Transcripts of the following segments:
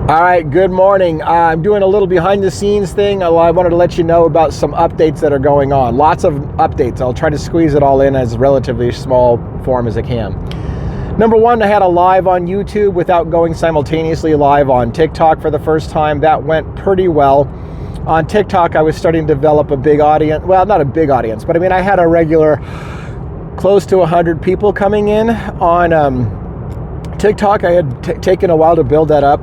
All right, good morning. I'm doing a little behind the scenes thing. I wanted to let you know about some updates that are going on. Lots of updates. I'll try to squeeze it all in as relatively small form as I can. Number one, I had a live on YouTube without going simultaneously live on TikTok for the first time. That went pretty well. On TikTok, I was starting to develop a big audience. Well, not a big audience, but I mean, I had a regular close to 100 people coming in. On TikTok, I had taken a while to build that up.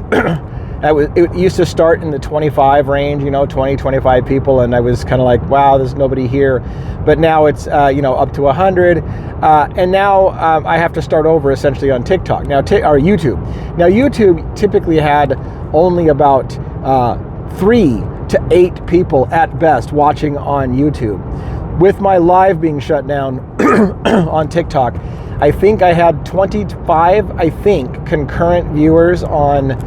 It used to start in the 25 range, 20, 25 people, and I was kind of like, wow, there's nobody here. But now it's, up to 100, and now I have to start over essentially on TikTok, or YouTube. Now, YouTube typically had only about 3 to 8 people at best watching on YouTube. With my live being shut down on TikTok, I think I had 25, concurrent viewers on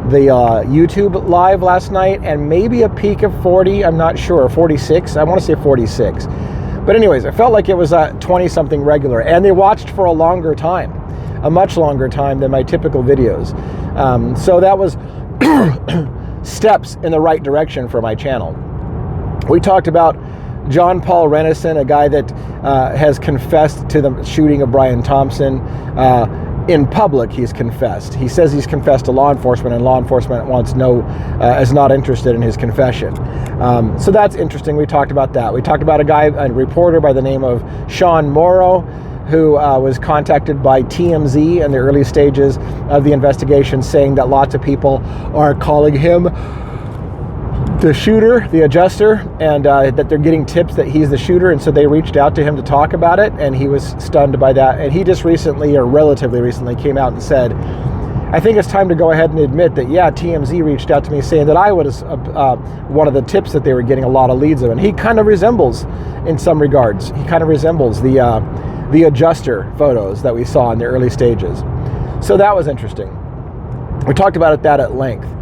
the YouTube live last night, and maybe a peak of 40, I'm not sure, 46, I want to say 46. But anyways, I felt like it was 20-something regular, and they watched for a longer time, a much longer time than my typical videos. So that was steps in the right direction for my channel. We talked about JP Rennison, a guy that has confessed to the shooting of Brian Thompson. In public, he's confessed. He says he's confessed to law enforcement, and law enforcement is not interested in his confession. So that's interesting. We talked about that. We talked about a reporter by the name of Morrow, who was contacted by TMZ in the early stages of the investigation, saying that lots of people are calling him the shooter, the adjuster, and that they're getting tips that he's the shooter, and so they reached out to him to talk about it, and he was stunned by that. And he just recently, or relatively recently, came out and said, I think it's time to go ahead and admit that, yeah, TMZ reached out to me saying that I was one of the tips that they were getting a lot of leads of, and he kind of resembles, in some regards, the adjuster photos that we saw in the early stages. So that was interesting. We talked about that at length.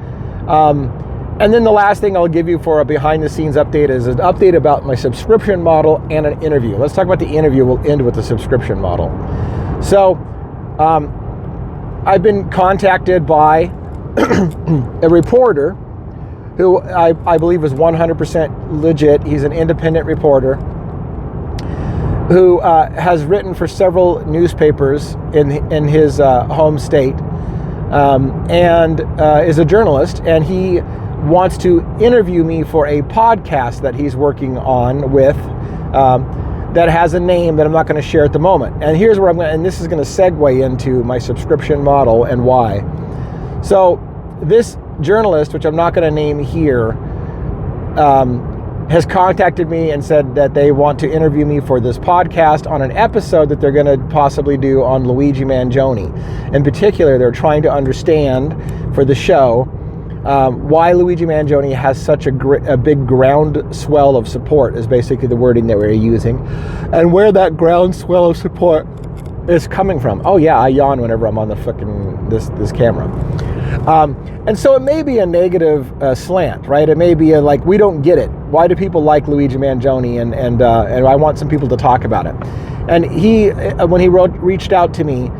And then the last thing I'll give you for a behind-the-scenes update is an update about my subscription model and an interview. Let's talk about the interview. We'll end with the subscription model. So I've been contacted by a reporter who I believe is 100% legit. He's an independent reporter who has written for several newspapers in his home state, and is a journalist, and he wants to interview me for a podcast that he's working on with that has a name that I'm not going to share at the moment. And here's where and this is going to segue into my subscription model and why. So this journalist, which I'm not going to name here, has contacted me and said that they want to interview me for this podcast on an episode that they're going to possibly do on Luigi Mangione. In particular, they're trying to understand for the show why Luigi Mangione has such a big groundswell of support, is basically the wording that we're using, and where that groundswell of support is coming from. Oh yeah, I yawn whenever I'm on the fucking this camera. And so it may be a negative slant, right? It may be like, we don't get it. Why do people like Luigi Mangione? And I want some people to talk about it. And he, when he reached out to me,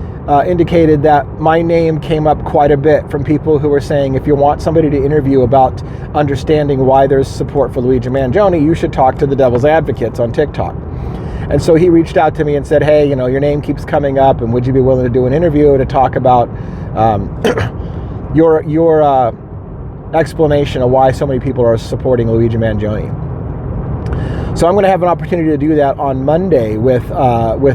indicated that my name came up quite a bit from people who were saying, if you want somebody to interview about understanding why there's support for Luigi Mangione, you should talk to the Devil's Advocates on TikTok. And so he reached out to me and said, hey, your name keeps coming up, and would you be willing to do an interview to talk about your explanation of why so many people are supporting Luigi Mangione. So I'm going to have an opportunity to do that on Monday with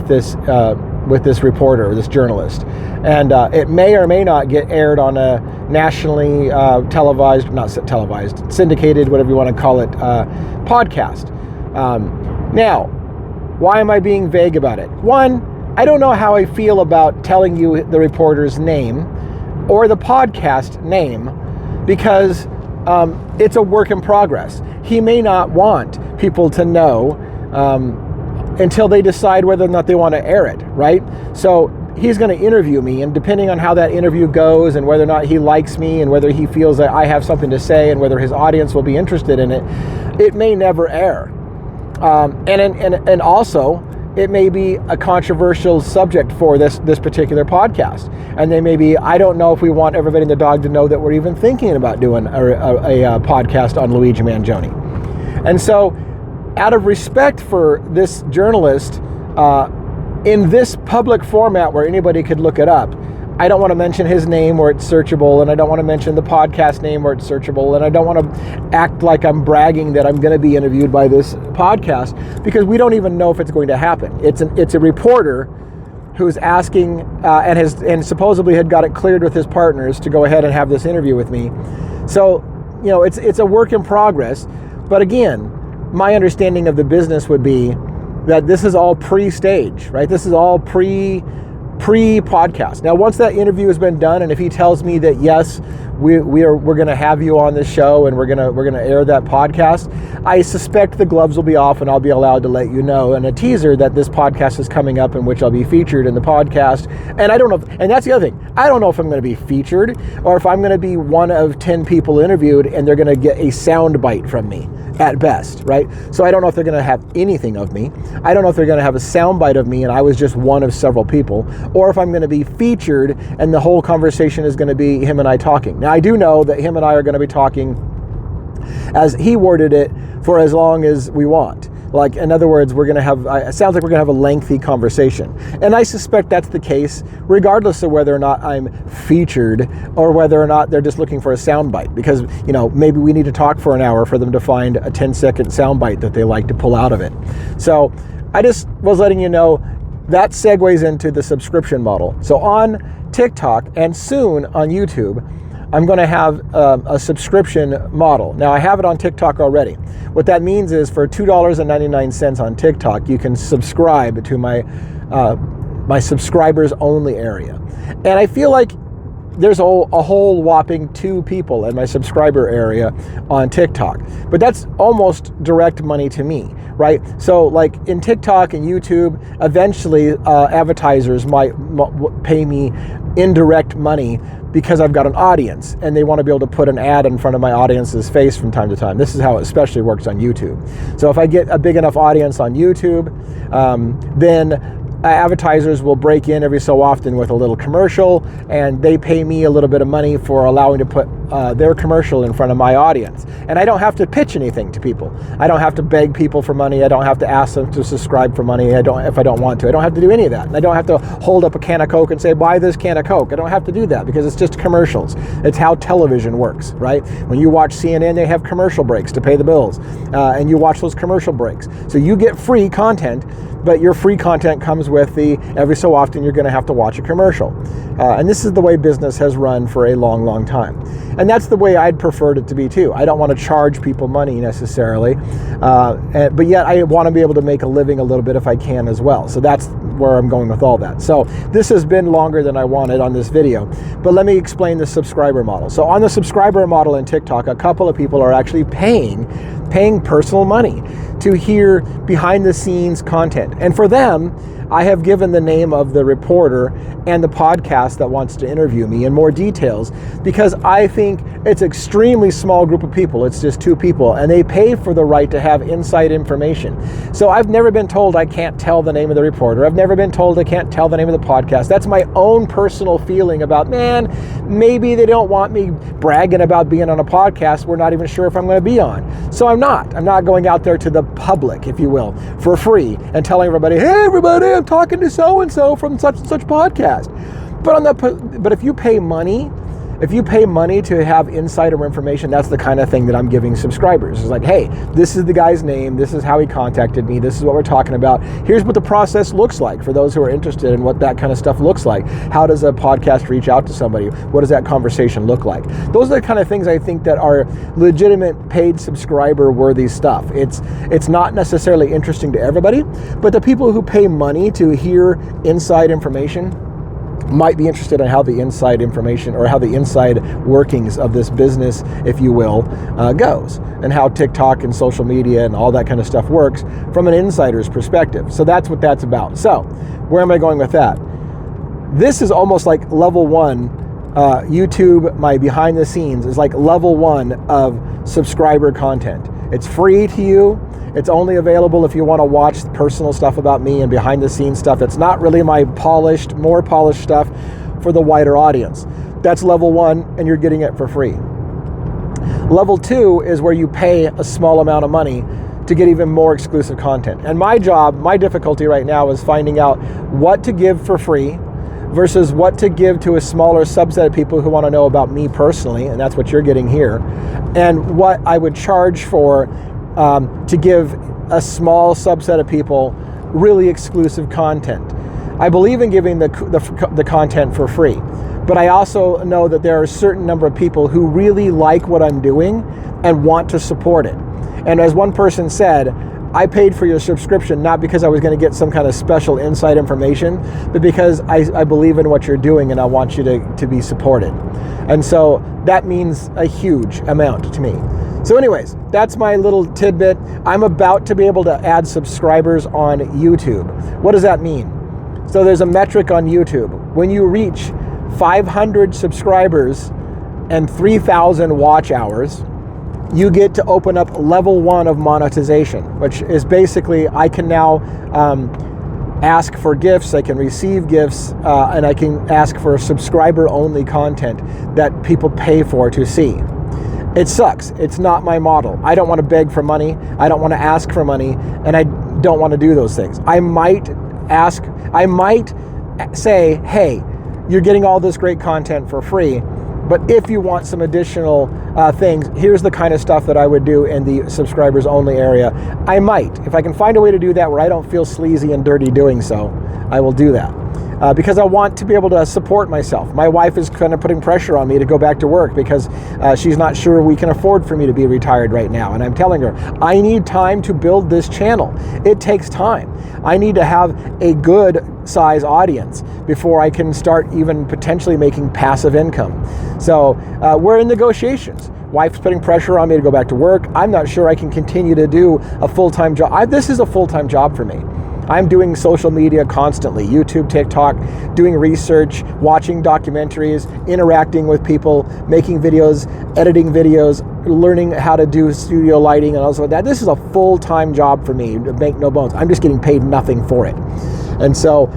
this reporter, this journalist, and it may or may not get aired on a nationally syndicated, whatever you want to call it, podcast. Now, why am I being vague about it? One, I don't know how I feel about telling you the reporter's name or the podcast name, because it's a work in progress. He may not want people to know until they decide whether or not they want to air it, right? So he's going to interview me, and depending on how that interview goes and whether or not he likes me and whether he feels that I have something to say and whether his audience will be interested in it, it may never air. And also, it may be a controversial subject for this particular podcast. And they may be, I don't know if we want everybody and the dog to know that we're even thinking about doing a podcast on Luigi Mangione. And so, out of respect for this journalist, in this public format where anybody could look it up, I don't want to mention his name where it's searchable, and I don't want to mention the podcast name where it's searchable, and I don't want to act like I'm bragging that I'm going to be interviewed by this podcast, because we don't even know if it's going to happen. It's a reporter who's asking and supposedly had got it cleared with his partners to go ahead and have this interview with me. So, it's a work in progress. But again, my understanding of the business would be that this is all pre-stage, right? This is all pre-podcast. Now, once that interview has been done, and if he tells me that yes, we're going to have you on this show and we're going to air that podcast, I suspect the gloves will be off and I'll be allowed to let you know in a teaser that this podcast is coming up, in which I'll be featured in the podcast. And I don't know, and that's the other thing, I don't know if I'm going to be featured or if I'm going to be one of 10 people interviewed and they're going to get a sound bite from me at best, right? So I don't know if they're going to have anything of me. I don't know if they're going to have a soundbite of me and I was just one of several people, or if I'm going to be featured and the whole conversation is going to be him and I talking. Now, I do know that him and I are going to be talking, as he worded it, for as long as we want. Like, in other words, we're going to have, it sounds like we're going to have a lengthy conversation. And I suspect that's the case, regardless of whether or not I'm featured or whether or not they're just looking for a soundbite. Because, maybe we need to talk for an hour for them to find a 10-second soundbite that they like to pull out of it. So I just was letting you know that segues into the subscription model. So on TikTok and soon on YouTube, I'm going to have a subscription model. Now, I have it on TikTok already. What that means is for $2.99 on TikTok, you can subscribe to my subscribers only area. And I feel like there's a whole whopping 2 people in my subscriber area on TikTok. But that's almost direct money to me, right? So like in TikTok and YouTube, eventually advertisers might pay me indirect money because I've got an audience and they want to be able to put an ad in front of my audience's face from time to time. This is how it especially works on YouTube. So if I get a big enough audience on YouTube, then advertisers will break in every so often with a little commercial, and they pay me a little bit of money for allowing to put their commercial in front of my audience. And I don't have to pitch anything to people. I don't have to beg people for money. I don't have to ask them to subscribe for money if I don't want to. I don't have to do any of that. And I don't have to hold up a can of Coke and say, buy this can of Coke. I don't have to do that because it's just commercials. It's how television works, right? When you watch CNN, they have commercial breaks to pay the bills. And you watch those commercial breaks. So you get free content, but your free content comes with every so often you're going to have to watch a commercial. And this is the way business has run for a long, long time. And that's the way I'd preferred it to be too. I don't want to charge people money necessarily, but yet I want to be able to make a living a little bit if I can as well. So that's where I'm going with all that. So this has been longer than I wanted on this video, but let me explain the subscriber model. So on the subscriber model in TikTok, a couple of people are actually paying personal money to hear behind the scenes content. And for them, I have given the name of the reporter and the podcast that wants to interview me in more details, because I think it's an extremely small group of people. It's just 2 people, and they pay for the right to have inside information. So I've never been told I can't tell the name of the reporter. I've never been told I can't tell the name of the podcast. That's my own personal feeling about, man, maybe they don't want me bragging about being on a podcast we're not even sure if I'm going to be on. So I'm not going out there to the public, if you will, for free and telling everybody, hey everybody, I'm talking to so-and-so from such and such podcast. But if you pay money to have insider information, that's the kind of thing that I'm giving subscribers. It's like, hey, this is the guy's name, this is how he contacted me, this is what we're talking about, here's what the process looks like for those who are interested in what that kind of stuff looks like. How does a podcast reach out to somebody? What does that conversation look like? Those are the kind of things I think that are legitimate paid subscriber worthy stuff. It's not necessarily interesting to everybody, but the people who pay money to hear inside information might be interested in how the inside information or how the inside workings of this business, if you will, goes, and how TikTok and social media and all that kind of stuff works from an insider's perspective. So that's what that's about. So where am I going with that? This is almost like level 1. YouTube, my behind the scenes, is like level 1 of subscriber content. It's free to you. It's only available if you want to watch personal stuff about me and behind the scenes stuff. It's not really my more polished stuff for the wider audience. That's level 1, and you're getting it for free. Level 2 is where you pay a small amount of money to get even more exclusive content. And my difficulty right now is finding out what to give for free versus what to give to a smaller subset of people who want to know about me personally, and that's what you're getting here, and what I would charge for to give a small subset of people really exclusive content. I believe in giving the content for free, but I also know that there are a certain number of people who really like what I'm doing and want to support it. And as one person said, I paid for your subscription not because I was going to get some kind of special inside information, but because I believe in what you're doing and I want you to be supported. And so that means a huge amount to me. So anyways, that's my little tidbit. I'm about to be able to add subscribers on YouTube. What does that mean? So there's a metric on YouTube. When you reach 500 subscribers and 3,000 watch hours, you get to open up level 1 of monetization, which is basically I can now ask for gifts, I can receive gifts, and I can ask for subscriber-only content that people pay for to see. It sucks. It's not my model. I don't want to beg for money. I don't want to ask for money, and I don't want to do those things. I might say, hey, you're getting all this great content for free, but if you want some additional things, here's the kind of stuff that I would do in the subscribers only area. I might. If I can find a way to do that where I don't feel sleazy and dirty doing so, I will do that. Because I want to be able to support myself. My wife is kind of putting pressure on me to go back to work because she's not sure we can afford for me to be retired right now. And I'm telling her, I need time to build this channel. It takes time. I need to have a good size audience before I can start even potentially making passive income. So we're in negotiations. Wife's putting pressure on me to go back to work. I'm not sure I can continue to do a full-time job. This is a full-time job for me. I'm doing social media constantly, YouTube, TikTok, doing research, watching documentaries, interacting with people, making videos, editing videos, learning how to do studio lighting and all of that. This is a full-time job for me, make no bones. I'm just getting paid nothing for it. And so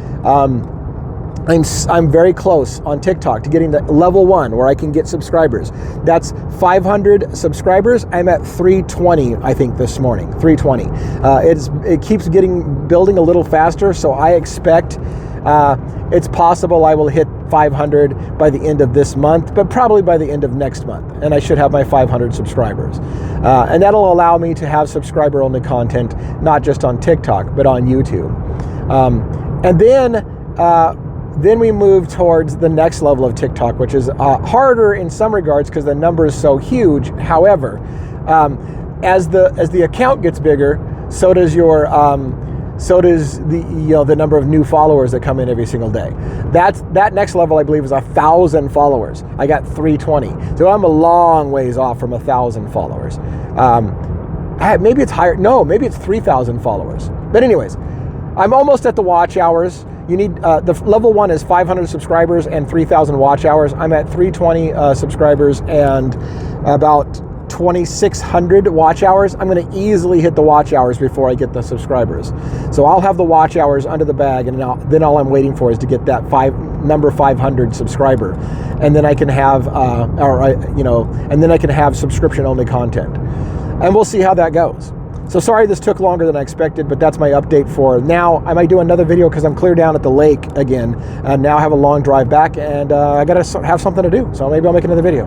I'm very close on TikTok to getting the level 1 where I can get subscribers. That's 500 subscribers. I'm at 320, I think, this morning. 320. It keeps building a little faster, so I expect it's possible I will hit 500 by the end of this month, but probably by the end of next month, and I should have my 500 subscribers. And that'll allow me to have subscriber-only content, not just on TikTok, but on YouTube. And then we move towards the next level of TikTok, which is harder in some regards because the number is so huge. However, as the account gets bigger, so does the number of new followers that come in every single day. That next level, I believe, is 1,000 followers. I got 320, so I'm a long ways off from 1,000 followers. Maybe it's higher. No, maybe it's 3,000 followers. But anyways, I'm almost at the watch hours. You need the level 1 is 500 subscribers and 3,000 watch hours. I'm at 320 subscribers and about 2,600 watch hours. I'm going to easily hit the watch hours before I get the subscribers. So I'll have the watch hours under the bag, and then all I'm waiting for is to get that number 500 subscriber, and then I can have and then I can have subscription only content, and we'll see how that goes. So sorry this took longer than I expected, but that's my update for now. I might do another video because I'm clear down at the lake again, and now I have a long drive back, and I gotta have something to do, so maybe I'll make another video.